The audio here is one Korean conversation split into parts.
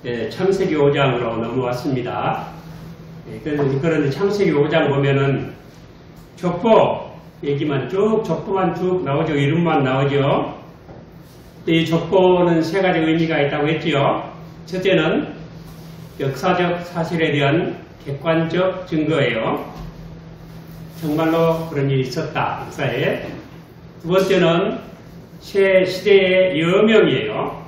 창세기 5장으로 넘어왔습니다. 그런데 창세기 5장 보면은 족보 얘기만 족보만 쭉 나오죠. 이름만 나오죠. 이 족보는 세 가지 의미가 있다고 했지요. 첫째는 역사적 사실에 대한 객관적 증거예요. 정말로 그런 일이 있었다, 역사에. 두 번째는 새 시대의 여명이에요.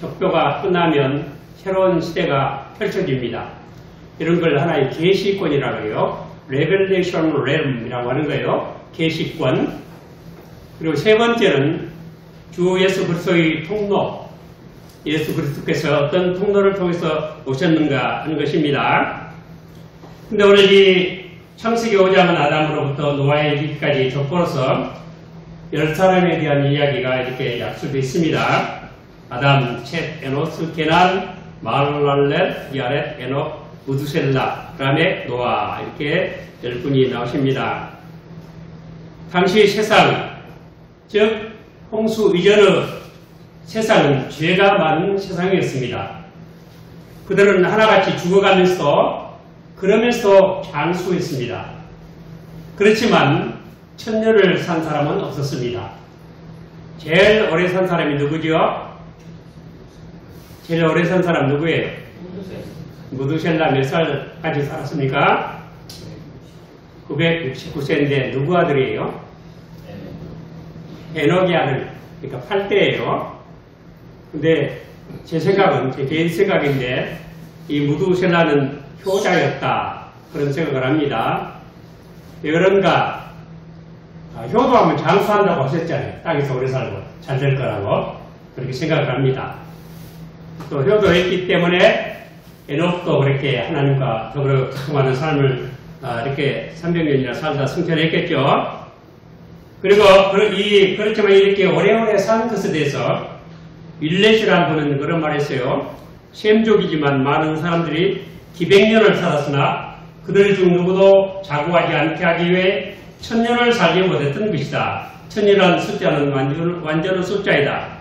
족보가 끝나면 새로운 시대가 펼쳐집니다. 이런 걸 하나의 계시권이라고 해요. Revelation Realm이라고 하는 거예요. 계시권. 그리고 세 번째는 주 예수 그리스도의 통로. 예수 그리스도께서 어떤 통로를 통해서 오셨는가 하는 것입니다. 근데 오늘 이 창세기 5장은 아담으로부터 노아에 이르기까지 족보로서 10사람에 대한 이야기가 이렇게 약수되어 있습니다. 아담, 셋, 에노스, 게난, 마할랄렛, 야렛, 에녹, 무두셀라, 라멕, 노아 이렇게 10분이 나오십니다. 당시 세상, 즉 홍수 이전의 세상은 죄가 많은 세상이었습니다. 그들은 하나같이 죽어가면서 그러면서도 장수했습니다. 그렇지만 천년을 산 사람은 없었습니다. 제일 오래 산 사람이 누구죠? 제일 오래 산 사람 누구예요? 무두셀라 몇 살까지 살았습니까? 969세인데 누구 아들이에요? 에녹의 아들, 그러니까 8대예요. 근데 제 생각은, 제 개인 생각인데 이 무두셀라는 효자였다, 그런 생각을 합니다. 왜 그런가? 효도하면 장수한다고 하셨잖아요. 땅에서 오래 살고 잘 될 거라고 그렇게 생각을 합니다. 또 효도했기 때문에 에녹도 그렇게 하나님과 더불어 수많은 삶을 이렇게 300년이나 살다 승천했겠죠. 그리고 그렇지만 이렇게 오래오래 사는 것에 대해서 윌렛이라는 분은 그런 말을 했어요. 셈족이지만 많은 사람들이 기백년을 살았으나 그들 중 누구도 자고하지 않게 하기 위해 천년을 살지 못했던 것이다. 천년이라는 숫자는 완전한 숫자이다.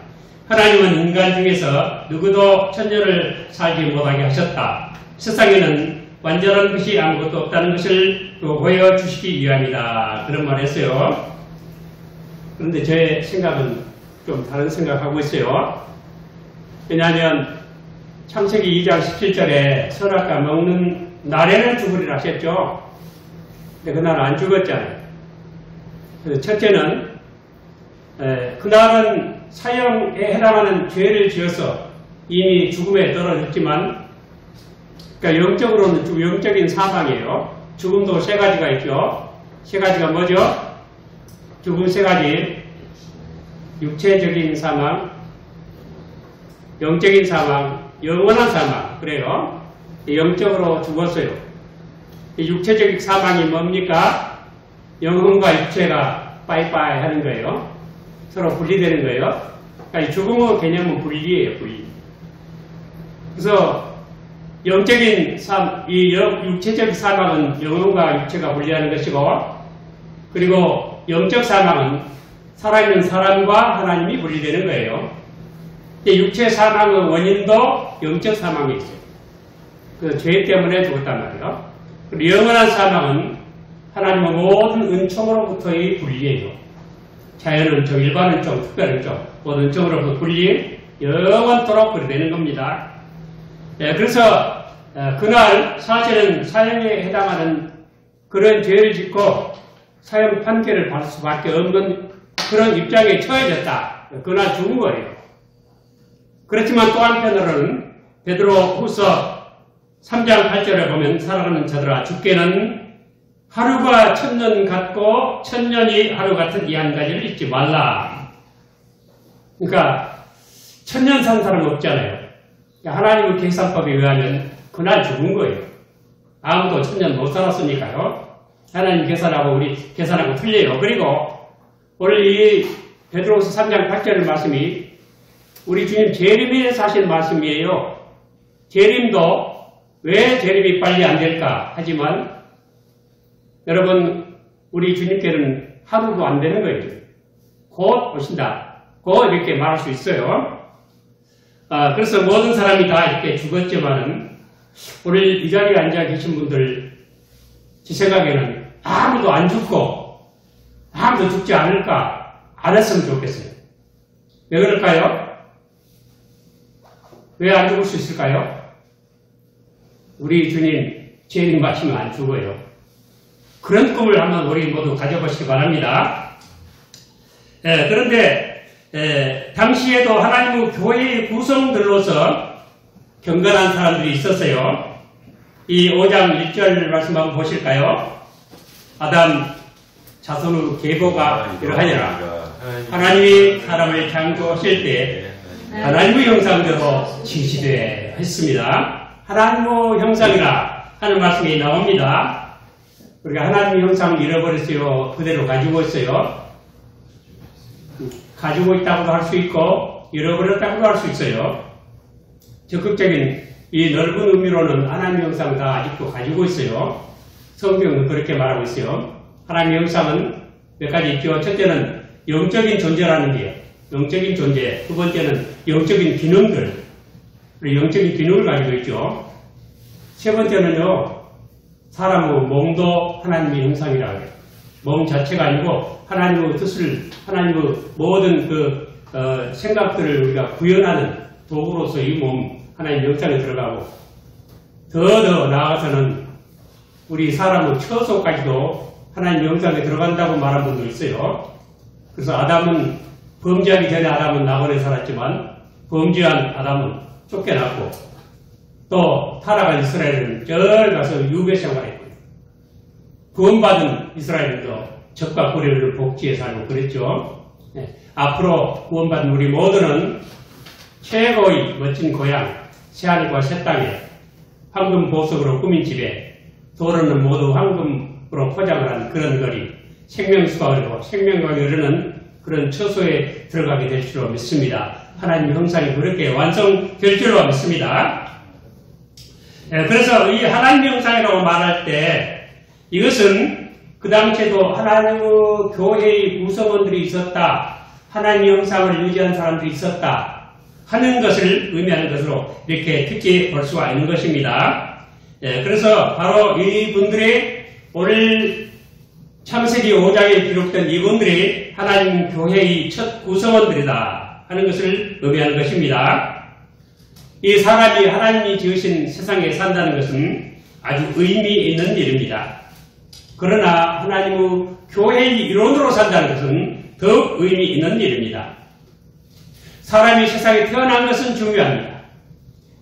하나님은 인간 중에서 누구도 천년을 살지 못하게 하셨다. 세상에는 완전한 것이 아무것도 없다는 것을 보여주시기 위함이다. 그런 말을 했어요. 그런데 제 생각은 좀 다른 생각하고 있어요. 왜냐하면 창세기 2장 17절에 선악과 먹는 날에는 죽으리라 하셨죠. 근데 그날 안 죽었잖아요. 그래서 첫째는 그날은 사형에 해당하는 죄를 지어서 이미 죽음에 떨어졌지만, 그러니까 영적으로는 영적인 사망이에요. 죽음도 세 가지가 있죠. 세 가지가 뭐죠? 죽음 세 가지. 육체적인 사망, 영적인 사망, 영원한 사망. 그래요. 영적으로 죽었어요. 육체적인 사망이 뭡니까? 영혼과 육체가 빠이빠이 하는 거예요. 서로 분리되는 거예요. 그러니까 죽음의 개념은 분리예요, 분리. 그래서 영적인 육체적 사망은 영혼과 육체가 분리하는 것이고, 그리고 영적 사망은 살아있는 사람과 하나님이 분리되는 거예요. 육체 사망의 원인도 영적 사망이 있어요. 그 죄 때문에 죽었단 말이에요. 그리고 영원한 사망은 하나님의 모든 은총으로부터의 분리예요. 자연 은총, 일반 은총, 특별 은총, 모든 은총으로부터 분리, 영원토록 그리 되는 겁니다. 그래서 그날 사실은 사형에 해당하는 그런 죄를 짓고 사형 판결을 받을 수밖에 없는 그런 입장에 처해졌다. 그날 죽은 거예요. 그렇지만 또 한편으로는 베드로후서 3장 8절에 보면 살아가는 자들아 죽게는 하루가 천년 같고 천년이 하루 같은 이 한 가지를 잊지 말라. 그러니까 천년 산 사람은 없잖아요. 하나님의 계산법에 의하면 그날 죽은 거예요. 아무도 천년 못 살았으니까요. 하나님 계산하고 우리 계산하고 틀려요. 그리고 오늘 이 베드로후서 3장 8절 말씀이 우리 주님 재림에서 하신 말씀이에요. 재림도 왜 재림이 빨리 안 될까 하지만 여러분 우리 주님께는 하루도 안 되는 거예요. 곧 오신다. 곧 이렇게 말할 수 있어요. 그래서 모든 사람이 다 이렇게 죽었지만은 오늘 이 자리에 앉아 계신 분들 제 생각에는 아무도 안 죽고 아무도 죽지 않았으면 좋겠어요. 왜 그럴까요? 왜 안 죽을 수 있을까요? 우리 주님 죄인 마시면 안 죽어요. 그런 꿈을 한번 우리 모두 가져보시기 바랍니다. 그런데 당시에도 하나님의 교회의 구성들로서 경건한 사람들이 있었어요. 이 5장 1절 말씀 한번 보실까요? 아담 자손의 계보가 이러하니라. 하나님이 사람을 창조하실 때 하나님의 형상대로 지시되 했습니다. 하나님의 형상이라 하는 말씀이 나옵니다. 우리가 하나님의 형상을 잃어버렸어요? 그대로 가지고 있어요? 가지고 있다고도 할 수 있고 잃어버렸다고도 할 수 있어요. 적극적인 이 넓은 의미로는 하나님의 형상을 다 아직도 가지고 있어요. 성경은 그렇게 말하고 있어요. 하나님의 형상은 몇 가지 있죠. 첫째는 영적인 존재라는 게요. 영적인 존재. 두 번째는 영적인 기능들. 영적인 기능을 가지고 있죠. 세 번째는요. 사람의 몸도 하나님의 형상이라고 해요. 몸 자체가 아니고 하나님의 뜻을, 하나님의 모든 생각들을 우리가 구현하는 도구로서 이 몸, 하나님의 형상에 들어가고 더 나아가서는 우리 사람의 처소까지도 하나님의 형상에 들어간다고 말한 분도 있어요. 그래서 아담은 범죄하기 전에 아담은 낙원에 살았지만 범죄한 아담은 쫓겨났고 또 타락한 이스라엘은 절 가서 유배 생활했고요. 구원받은 이스라엘도 적과 고려를 복지에 살고 그랬죠. 앞으로 구원받은 우리 모두는 최고의 멋진 고향, 새하늘과 새 땅에 황금 보석으로 꾸민 집에 도로는 모두 황금으로 포장을 한 그런 거리, 생명수가 흐르고 생명강이 흐르는 그런 처소에 들어가게 될 줄로 믿습니다. 하나님의 형상이 그렇게 완성될 줄로 믿습니다. 그래서 이 하나님의 형상이라고 말할 때 이것은 그 당시에도 하나님의 교회의 구성원들이 있었다. 하나님의 형상을 유지한 사람들이 있었다. 하는 것을 의미하는 것으로 이렇게 특히 볼 수가 있는 것입니다. 그래서 바로 이분들이 오늘 창세기 5장에 기록된 이분들이 하나님 교회의 첫 구성원들이다 하는 것을 의미하는 것입니다. 이 사람이 하나님이 지으신 세상에 산다는 것은 아주 의미 있는 일입니다. 그러나 하나님의 교회의 일원으로 산다는 것은 더욱 의미 있는 일입니다. 사람이 세상에 태어난 것은 중요합니다.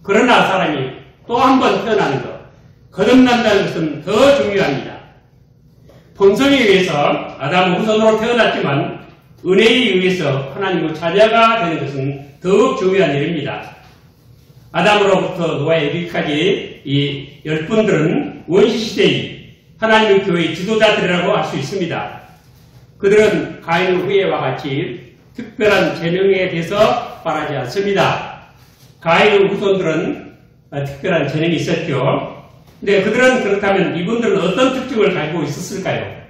그러나 사람이 또 한 번 태어나는 것, 거듭난다는 것은 더 중요합니다. 본성에 의해서 아담 후손으로 태어났지만 은혜에 의해서 하나님의 자녀가 되는 것은 더욱 중요한 일입니다. 아담으로부터 노아에 이르기까지 이 10분들은 원시시대의 하나님의 교회의 지도자들이라고 할 수 있습니다. 그들은 가인의 후예와 같이 특별한 재능에 대해서 말하지 않습니다. 가인의 후손들은 특별한 재능이 있었죠. 근데 그들은 그렇다면 이분들은 어떤 특징을 가지고 있었을까요?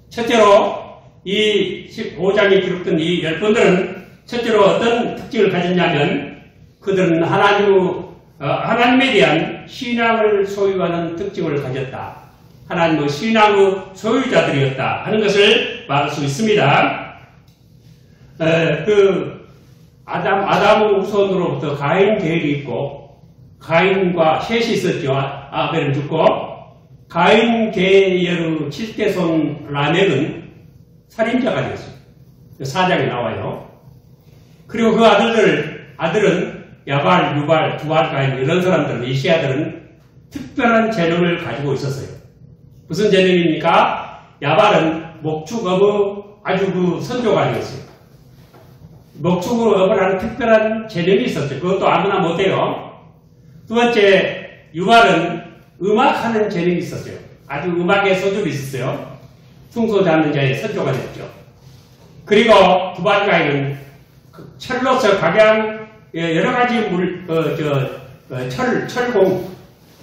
첫째로 이 15장에 기록된 이 10분들은 첫째로 어떤 특징을 가졌냐면 그들은 하나님에 대한 신앙을 소유하는 특징을 가졌다. 하나님의 신앙의 소유자들이었다 하는 것을 말할 수 있습니다. 아담의 후손으로부터 가인 계열이 있고 가인과 셋이 있었죠. 아벨은 죽고 가인 계열의 7대손 라멕은 살인자가 되었어요. 4장에 나와요. 그리고 그 아들은 야발, 유발, 두발, 가인 이런 사람들은 이시 아들은 특별한 재능을 가지고 있었어요. 무슨 재능입니까? 야발은 목축업의 아주 그 선조가 아니었어요. 목축업을 하는 특별한 재능이 있었어요. 그것도 아무나 못해요. 두 번째, 유발은 음악하는 재능이 있었어요. 아주 음악의 소질이 있었어요. 흉소 잡는 자의 선조가 됐죠. 그리고 두발가인은 철로서 각양 여러 가지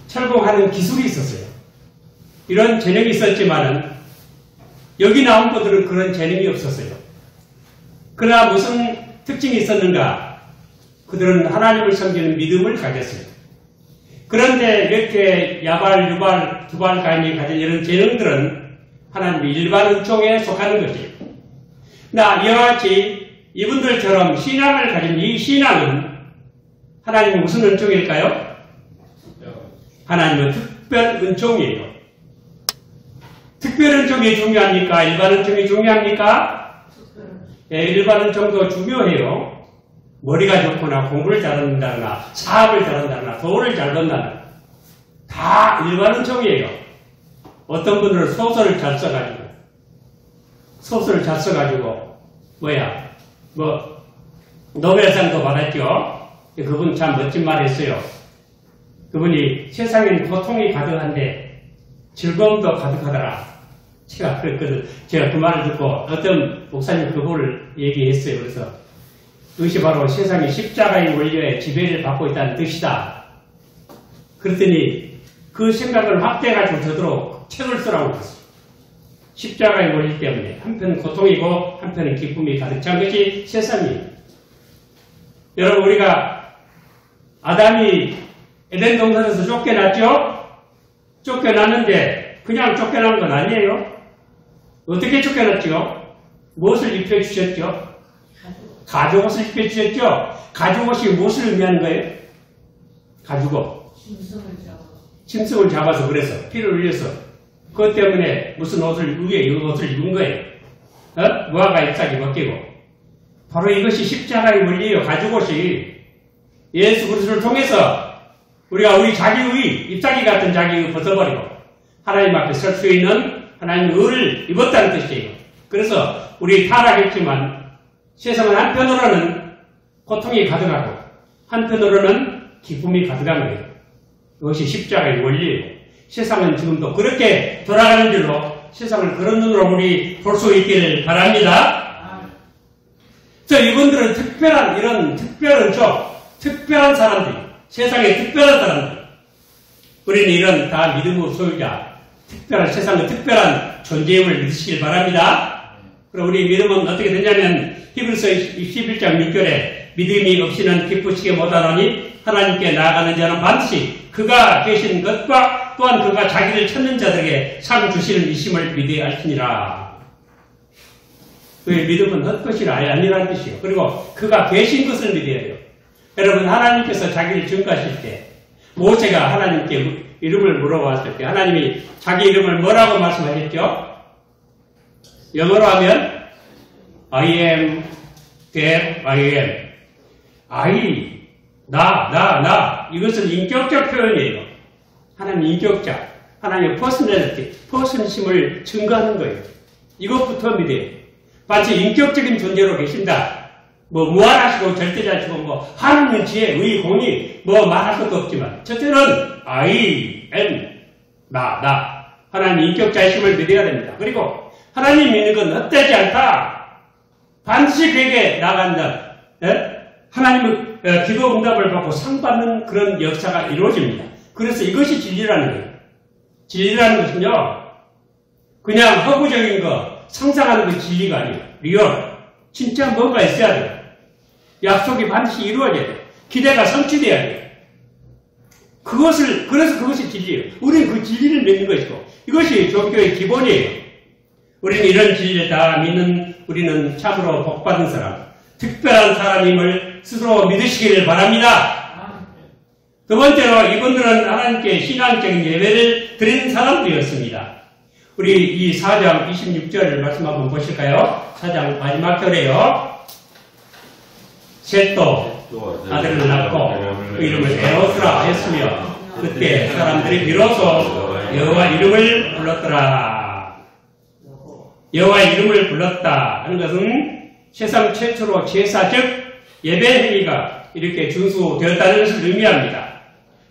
철공하는 기술이 있었어요. 이런 재능이 있었지만은 여기 나온 분들은 그런 재능이 없었어요. 그러나 무슨 특징이 있었는가? 그들은 하나님을 섬기는 믿음을 가졌어요. 그런데 이렇게 야발, 유발, 두발 가인이 가진 이런 재능들은 하나님의 일반 은총에 속하는 것이에요. 이와 같이 이분들처럼 신앙을 가진 이 신앙은 하나님의 무슨 은총일까요? 하나님의 특별 은총이에요. 특별 은총이 중요합니까? 일반 은총이 중요합니까? 예, 일반 은총도 중요해요. 머리가 좋거나 공부를 잘한다거나 사업을 잘한다거나 돈을 잘 번다거나 다 일반 은총이에요. 어떤 분들은 소설을 잘 써가지고 노벨상도 받았죠. 그분 참 멋진 말 했어요. 그분이 세상엔 고통이 가득한데 즐거움도 가득하더라. 제가 그랬거든. 제가 그 말을 듣고 어떤 목사님 그거를 얘기했어요. 그래서 그것이 바로 세상이 십자가의 원리에 지배를 받고 있다는 뜻이다. 그랬더니 그 생각을 확대해가지고 저더러 책을 쓰라고 했어요. 십자가의 원리 때문에 한편은 고통이고 한편은 기쁨이 가득 찬 것이 세상이에요. 여러분, 우리가 아담이 에덴 동산에서 쫓겨났죠? 쫓겨났는데 그냥 쫓겨난 건 아니에요. 어떻게 쫓겨났죠? 무엇을 입혀주셨죠? 가죽옷을 입혀주셨죠? 가죽옷이 무엇을 의미하는 거예요? 가죽옷. 짐승을 잡아서 그래서 피를 흘려서 그것 때문에 무슨 옷을 위에 이 옷을 입은 거예요. 무화과 잎사귀 벗기고. 바로 이것이 십자가의 원리예요. 가죽옷이. 예수 그리스도를 통해서 우리가 우리 자기의 잎사귀 같은 자기의 벗어버리고 하나님 앞에 설 수 있는 하나님의 의를 입었다는 뜻이에요. 그래서 우리 타락했지만 세상은 한편으로는 고통이 가득하고 한편으로는 기쁨이 가득한 거예요. 이것이 십자가의 원리예요. 세상은 지금도 그렇게 돌아가는 줄로 세상을 그런 눈으로 우리 볼 수 있기를 바랍니다. 이분들은 특별한 이런 특별한 사람들, 세상의 특별한 사람들. 우리는 이런 다 믿음의 소유자, 세상의 특별한 존재임을 믿으시길 바랍니다. 그럼 우리 믿음은 어떻게 되냐면 히브리서 11장 6절에 믿음이 없이는 기쁘시게 못하노니 하나님께 나아가는 자는 반드시 그가 계신 것과 또한 그가 자기를 찾는 자들에게 상 주시는 이심을 믿어야 할지니라. 그의 믿음은 헛것이라 아니라는 뜻이에요. 그리고 그가 계신 것을 믿어야 해요. 여러분, 하나님께서 자기를 증거하실 때 모세가 하나님께 이름을 물어봤을 때 하나님이 자기 이름을 뭐라고 말씀하셨죠? 영어로 하면 I am that I am. I, 나. 이것은 인격적 표현이에요. 하나님 인격자, 하나님의 퍼스널리티, 퍼슨심을 증거하는 거예요. 이것부터 믿어요. 마치 인격적인 존재로 계신다. 무한하시고 절대자시고 하나님 지혜, 의, 공의 말할 것도 없지만 첫째는 I am 나 하나님 인격자이심을 믿어야 됩니다. 그리고 하나님 믿는 건 헛되지 않다. 반드시 그에게 나간다. 하나님의 기도 응답을 받고 상 받는 그런 역사가 이루어집니다. 그래서 이것이 진리라는 거예요. 진리라는 것은요, 그냥 허구적인 거, 상상하는 게 진리가 아니에요. 리얼. 진짜 뭔가 있어야 돼요. 약속이 반드시 이루어져야 돼요. 기대가 성취돼야 돼요. 그래서 그것이 진리예요. 우리는 그 진리를 믿는 것이고, 이것이 종교의 기본이에요. 우리는 이런 진리를 다 믿는, 우리는 참으로 복받은 사람, 특별한 사람임을 스스로 믿으시기를 바랍니다. 두 번째로 이분들은 하나님께 신앙적인 예배를 드리는 사람들이었습니다. 우리 이 4장 26절 말씀 한번 보실까요? 4장 마지막 절에요. 셋도 아들을 낳고 그 이름을 에노스라 했으며 그때 사람들이 비로소 여호와 이름을 불렀더라. 여호와 이름을 불렀다 하는 것은 세상 최초로 제사 즉 예배 행위가 이렇게 준수되었다는 것을 의미합니다.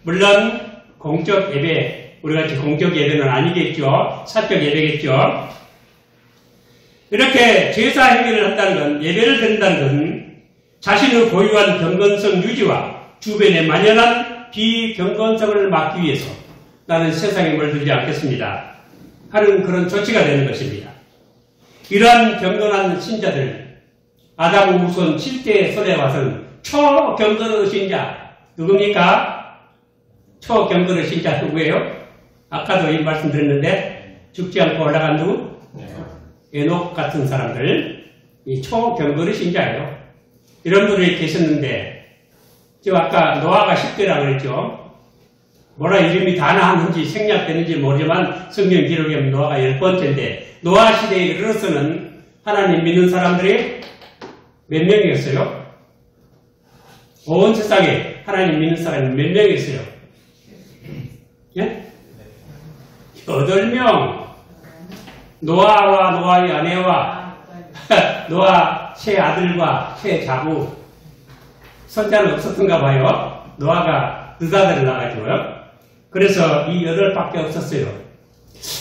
물론 공적 예배, 우리같이 공적 예배는 아니겠죠. 사적 예배겠죠. 이렇게 제사 행위를 한다는 건, 예배를 드린다는 것은 자신의 고유한 경건성 유지와 주변에 만연한 비경건성을 막기 위해서 나는 세상에 물들지 않겠습니다 하는 그런 조치가 되는 것입니다. 이러한 경건한 신자들, 아담 후손 7대의 손에 와서는 초경건의 자 누굽니까? 초경건의 신자 누구예요? 아까도 이 말씀 드렸는데 죽지 않고 올라간 누구? 에녹 같은 사람들, 이 초경건의 신자예요. 이런 분들이 계셨는데, 저 아까 노아가 10대라고 그랬죠. 뭐라 이름이 다 나왔는지 생략되는지 모르지만 성경 기록에 노아가 10번째인데, 노아 시대에 이르러서는 하나님 믿는 사람들이 몇 명이었어요? 온 세상에 하나님 믿는 사람이 몇 명이었어요? 예? 8명. 노아와 노아의 아내와 노아 세 아들과 세 자부. 손자는 없었던가 봐요. 노아가 늦아들을 나가지고요. 그래서 이 8밖에 없었어요.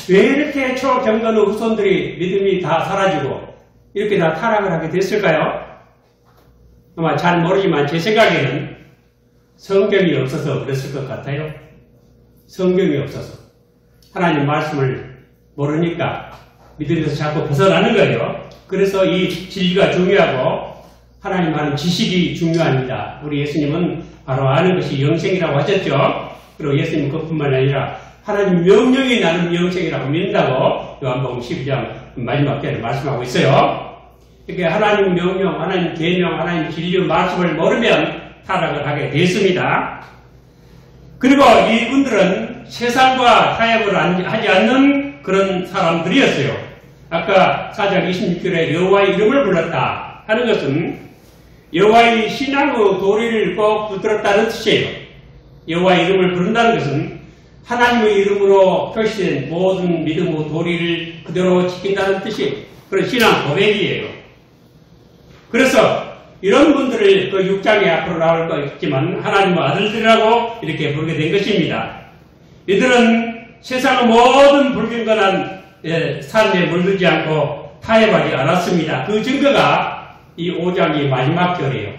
왜 이렇게 초경건의 후손들이 믿음이 다 사라지고 이렇게 다 타락을 하게 됐을까요? 아마 잘 모르지만 제 생각에는 성경이 없어서 그랬을 것 같아요. 성경이 없어서. 하나님 말씀을 모르니까 믿음에서 자꾸 벗어나는 거예요. 그래서 이 진리가 중요하고 하나님 하는 지식이 중요합니다. 우리 예수님은 바로 아는 것이 영생이라고 하셨죠. 그리고 예수님 그뿐만 아니라 하나님 명령이 나는 영생이라고 믿는다고 요한복음 12장 마지막 절에 말씀하고 있어요. 이렇게 하나님 명령, 하나님 계명, 하나님 진리 말씀을 모르면 타락을 하게 됐습니다. 그리고 이분들은 세상과 타협을 하지 않는 그런 사람들이었어요. 아까 4장 26절에 여호와의 이름을 불렀다 하는 것은 여호와의 신앙의 도리를 꼭 붙들었다는 뜻이에요. 여호와의 이름을 부른다는 것은 하나님의 이름으로 표시된 모든 믿음의 도리를 그대로 지킨다는 뜻이 그런 신앙 고백이에요. 그래서 이런 분들을 그 6장에 앞으로 나올 거 있지만 하나님의 아들들이라고 이렇게 부르게 된 것입니다. 이들은 세상의 모든 불경건한 삶에 물들지 않고 타협하지 않았습니다. 그 증거가 이 5장이 마지막 절이에요.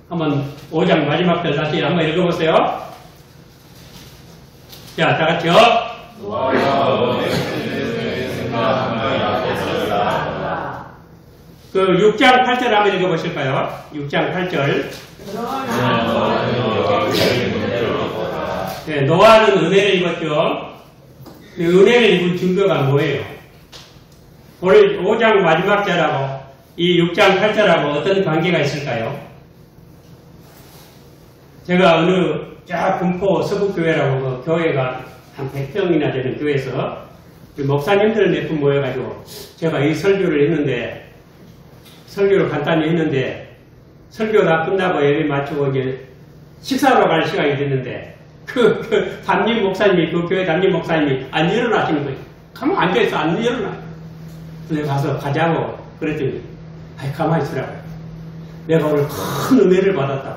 한번 5장 마지막 절 다시 한번 읽어보세요. 자, 다 같이요. 그 6장 8절 한번 읽어보실까요? 6장 8절. 네, 노아는 은혜를 입었죠. 은혜를 입은 증거가 뭐예요? 오늘 5장 마지막 절하고 이 6장 8절하고 어떤 관계가 있을까요? 제가 어느 쫙 금포 서북교회라고 그 교회가 한 100평이나 되는 교회에서 목사님들 몇 분 모여가지고 제가 이 설교를 했는데 설교를 간단히 했는데 설교 다 끝나고 예배 마치고 이제 식사하러 갈 시간이 됐는데 그 담임 목사님이 그 교회 담임 목사님이 안 일어나시는 거예요. 가만 앉아있어 안 일어나. 그래서 가서 가자고 그랬더니 아이 가만히 있으라고. 내가 오늘 큰 은혜를 받았다.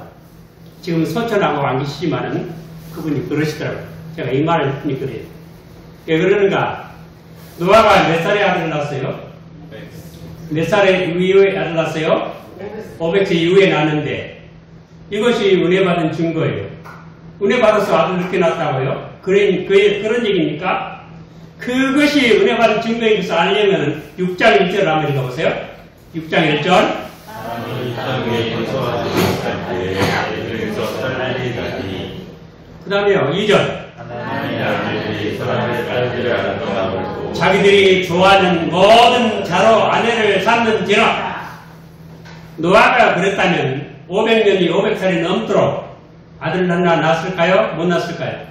지금 소천하고 안 계시지만은 그분이 그러시더라고요. 제가 이 말을 했더니 그래요. 왜 그러는가? 노아가 몇 살에 아들을 낳았어요? 몇 살에 이후에 아들 낳았어요? 500세 이후에 낳았는데 이것이 은혜 받은 증거예요. 은혜 받아서 아들 이렇게 낳았다고요? 그런 얘기입니까? 그것이 은혜 받은 증거인 것을 알려면 6장 1절 한번 읽어보세요. 6장 1절. 그 다음에요. 2절. 자기들이 좋아하는 모든 자로 아내를 삼는지라. 노아가 그랬다면 500년이 500살이 넘도록 아들 하나 낳았을까요? 못 낳았을까요?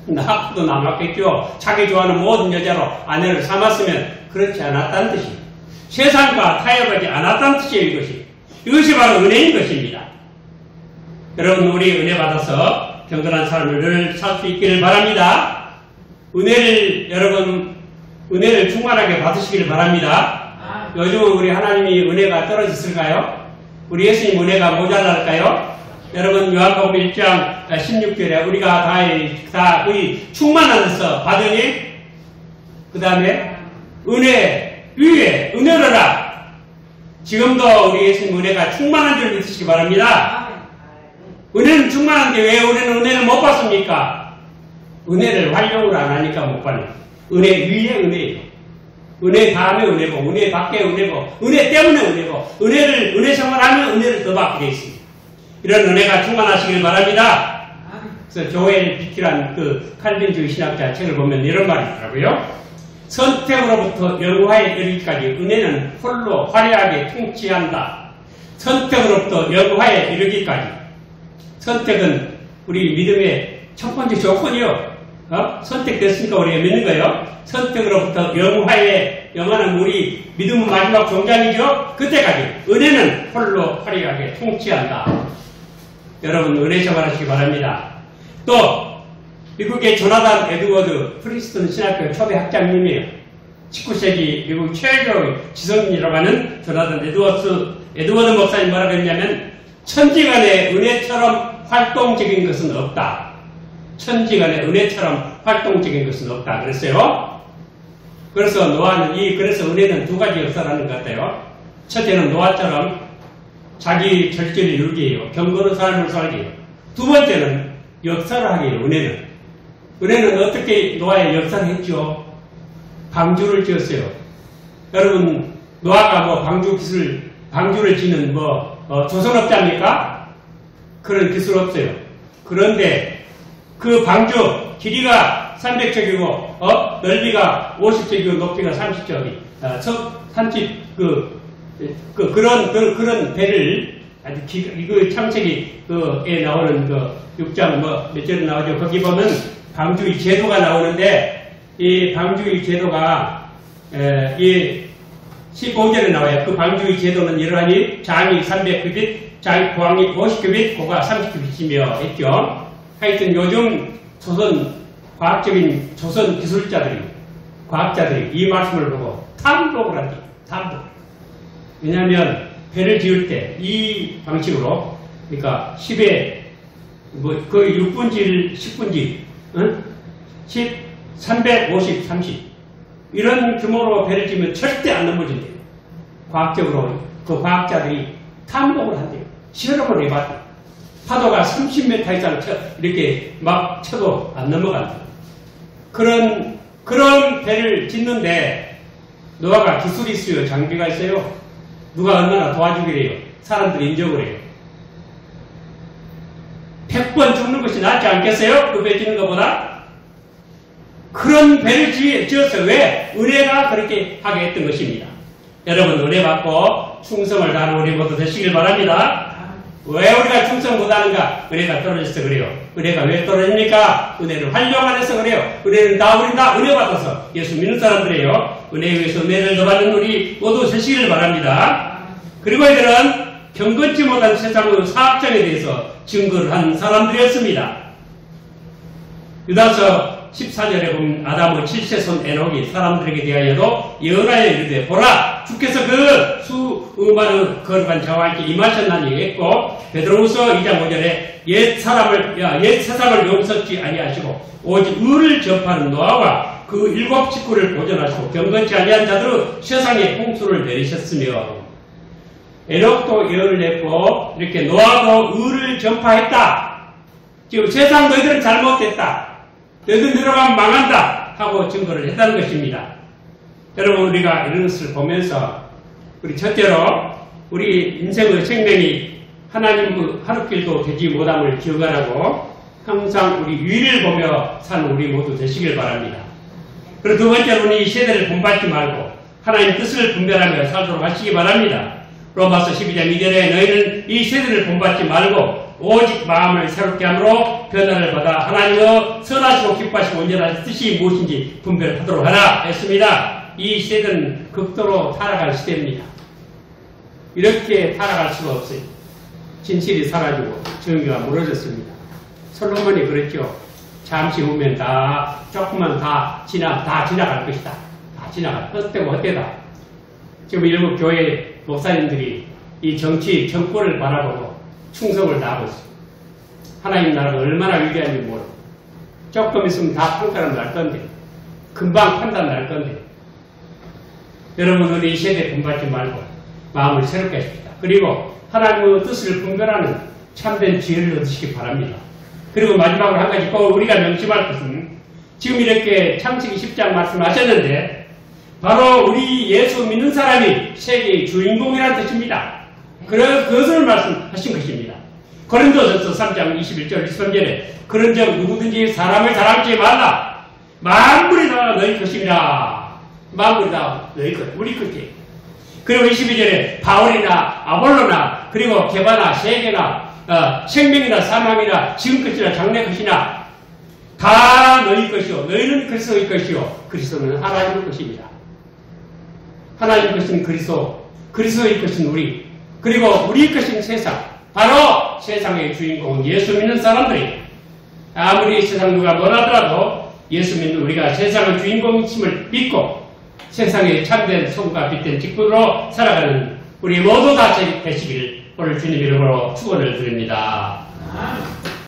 낳고도 남았겠죠. 자기 좋아하는 모든 여자로 아내를 삼았으면 그렇지 않았다는 뜻이에요. 세상과 타협하지 않았다는 뜻이에요. 이것이 바로 은혜인 것입니다. 여러분 우리 은혜 받아서 경건한 삶을 늘 살 수 있기를 바랍니다. 여러분 은혜를 충만하게 받으시기를 바랍니다. 요즘 우리 하나님이 은혜가 떨어졌을까요? 우리 예수님 은혜가 모자랄까요? 여러분 요한복음 1장 16절에 우리가 다 거의 충만하면서 받으니 그 다음에 은혜 위에 은혜로라. 지금도 우리 예수님 은혜가 충만한 줄 믿으시기 바랍니다. 은혜는 충만한데 왜 우리는 은혜를 못 받습니까? 은혜를 활용을 안 하니까 못 받는. 은혜 위에 은혜예요. 은혜 다음에 은혜고, 은혜 밖에 은혜고, 은혜 때문에 은혜고, 은혜 생활하면 은혜를 더 받게 되어 있습니다. 이런 은혜가 충만하시길 바랍니다. 그래서 조엘 비키란 그 칼빈주의 신학자 책을 보면 이런 말이 있더라고요. 선택으로부터 영화에 이르기까지 은혜는 홀로 화려하게 통치한다. 선택으로부터 영화에 이르기까지. 선택은 우리 믿음의 첫 번째 조건이요. 선택됐으니까 우리가 믿는 거예요. 선택으로부터 영화는 우리 믿음은 마지막 종장이죠. 그때까지 은혜는 홀로 화려하게 통치한다. 여러분 은혜 생활하시기 바랍니다. 또 미국의 조나단 에드워드 프린스턴 신학교 초대 학장님이에요. 19세기 미국 최고의 지성인이라고 하는 조나단 에드워드 목사님 뭐라고 했냐면 천지간의 은혜처럼 활동적인 것은 없다. 천지간의 은혜처럼 활동적인 것은 없다. 그랬어요. 그래서 그래서 은혜는 두 가지 역사라는 것 같아요. 첫째는 노아처럼 자기 절제를 이루게 해요. 경건한 삶을 살게 해요. 두 번째는 역사를 하게 해요. 은혜는 어떻게 노아의 역사를 했죠? 방주를 지었어요. 여러분, 노아가 방주를 짓는 조선업자입니까? 그런 기술 없어요. 그런데 그 방주, 길이가 300척이고, 넓이가 50척이고, 높이가 30척이, 그런 배를, 이거 창세기에 나오는 6장 몇 절에 나오죠. 거기 보면 방주의 제도가 나오는데, 이 방주의 제도가, 이 15절에 나와요. 그 방주의 제도는 이러하니 장이 300규빗, 고항이 50규빗, 고가 30규빗이며 했죠. 하여튼 요즘 조선 과학자들이 이 말씀을 보고 탐독을 하지. 탐독. 왜냐하면 배를 지을 때 이 방식으로, 그러니까 10에 거의 6분지 10분지 350, 30 이런 규모로 배를 지으면 절대 안 넘어진대요. 과학적으로 그 과학자들이 탐독을 한대요. 실험을 해봤대요. 파도가 30m 이상 이렇게 막 쳐도 안 넘어간다. 그런 배를 짓는데 노아가 기술이 있어요? 장비가 있어요? 누가 얼마나 도와주기래요? 사람들이 인정을 해요. 100번 죽는 것이 낫지 않겠어요? 그 배 짓는 것보다? 그런 배를 지었어요. 왜? 은혜가 그렇게 하게 했던 것입니다. 여러분 은혜 받고 충성을 다하는 우리 모두 되시길 바랍니다. 왜 우리가 충성 못하는가? 은혜가 떨어져서 그래요. 은혜가 왜 떨어집니까? 은혜를 활용 안 해서 그래요. 은혜는 우리 다 은혜 받아서 예수 믿는 사람들이에요. 은혜에 의해서 은혜를 더 받는 우리 모두 되시기를 바랍니다. 그리고 이들은 경건치 못한 세상의 사학장에 대해서 증거를 한 사람들이었습니다. 유다서 14절에 보면 아담의 7세손 에녹이 사람들에게 대하여도 예언하여 이르되 보라 주께서 그 수많은 거룩한 자와 함께 임하셨나니 했고 베드로후서 2장 5절에 옛 세상을 용서치 아니하시고 오직 의를 접하는 노아와 그 7 식구를 보존하시고 경건치 아니한 자들의 세상에 홍수를 내리셨으며 에녹도 예언을 했고 이렇게 노아도 의를 전파했다. 지금 세상 너희들은 잘못됐다. 너희들 들어가면 망한다 하고 증거를 했다는 것입니다. 여러분 우리가 이런 것을 보면서 우리 첫째로 우리 인생의 생명이 하나님 하루길도 되지 못함을 기억하라고 항상 우리 위를 보며 사는 우리 모두 되시길 바랍니다. 그리고 두 번째로 이 세대를 본받지 말고 하나님 뜻을 분별하며 살도록 하시기 바랍니다. 로마서 12장 2절에 너희는 이 세대를 본받지 말고 오직 마음을 새롭게 함으로 변화를 받아 하나님의 선하시고 기뻐하시고 온전한 뜻이 무엇인지 분별하도록 하라 했습니다. 이 시대는 극도로 타락할 시대입니다. 이렇게 타락할 수가 없어요. 진실이 사라지고 정의가 무너졌습니다. 솔로몬이 그랬죠. 잠시 후면 조금만 지나갈 것이다. 다 지나갈, 헛되다. 지금 일부 교회 목사님들이 이 정권을 바라보고 충성을 다하고 있습니다. 하나님 나라가 얼마나 위대한지 모르고 조금 있으면 다 판가름 날 건데 금방 판단 날 건데 여러분은 이 세대에 본받지 말고 마음을 새롭게 하십시다. 그리고 하나님의 뜻을 분별하는 참된 지혜를 얻으시기 바랍니다. 그리고 마지막으로 한 가지 꼭 우리가 명심할 것은 지금 이렇게 창세기 10장 말씀하셨는데 바로 우리 예수 믿는 사람이 세계의 주인공이라는 뜻입니다. 그것을 말씀하신 것입니다. 고린도전서 3장 21절 23절에 그런즉 누구든지 사람을 자랑하지 말라. 만물이 다 너희 것입니다. 만물이 다 너희 것, 우리 것이. 그리고 22절에 바울이나 아볼로나 그리고 게바나 세계나 생명이나 사망이나 지금 것이나 장래 것이나 다 너희 것이요. 너희는 그리스도의 것이요. 그리스도는 하나님의 것입니다. 하나님의 것은 그리스도, 그리스도의 것은 우리, 그리고 우리 것인 세상. 바로 세상의 주인공은 예수 믿는 사람들이 아무리 세상 누가 뭐라더라도 예수 믿는 우리가 세상의 주인공이심을 믿고 세상에 참된 성과 빛된 직분으로 살아가는 우리 모두 다 되시길 오늘 주님 이름으로 축원을 드립니다.